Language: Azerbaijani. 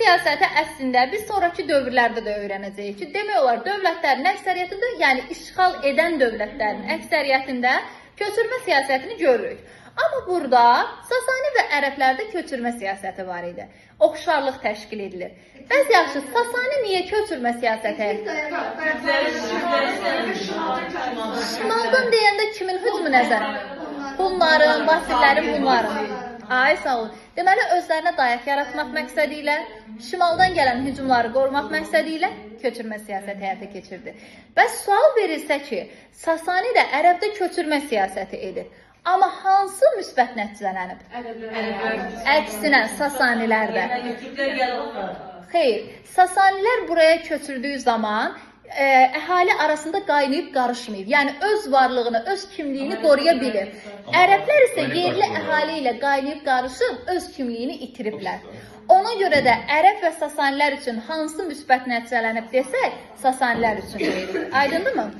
siyasəti əslində biz sonraki dövrlərdə də öyrənəcəyik ki, demək olar dövlətlərin əksəriyyətində, yəni işğal edən dövlətlərin əksəriyyətində köçürmə siyasətini görürük. Amma burada Sasani və ərəblərdə köçürmə siyasəti var idi. Oxşarlıq təşkil edilir. Bəs yaxşı, Sasani niyə köçürmə siyasəti? Şimaldan deyəndə kimin hücumu nəzərə? Bunların, Basillərin, bunların. Ay sağ olun. Deməli, özlərinə dayaq yaratmaq məqsədi ilə, şimaldan gələn hücumları qorumaq məqsədi ilə köçürmə siyasəti həyata keçirdi. Bəs sual verilsə ki, Sasani də ərəbdə köçürmə siyasəti edir. Amma hansı müsbət nəticələnib? Əksinə, Sasanilərdə. Xeyr, Sasanilər buraya köçürdüyü zaman əhali arasında qaynayıb qarışmayıb. Yəni öz varlığını, öz kimliyini qoruya bilir. Ərəblər isə yerli əhali ilə qaynayıb qarışıb öz kimliyini itiriblər. Ona görə də ərəb və Sasanilər üçün hansı müsbət nəticələnib desək, Sasanilər üçün deyirik. Aydındır mı?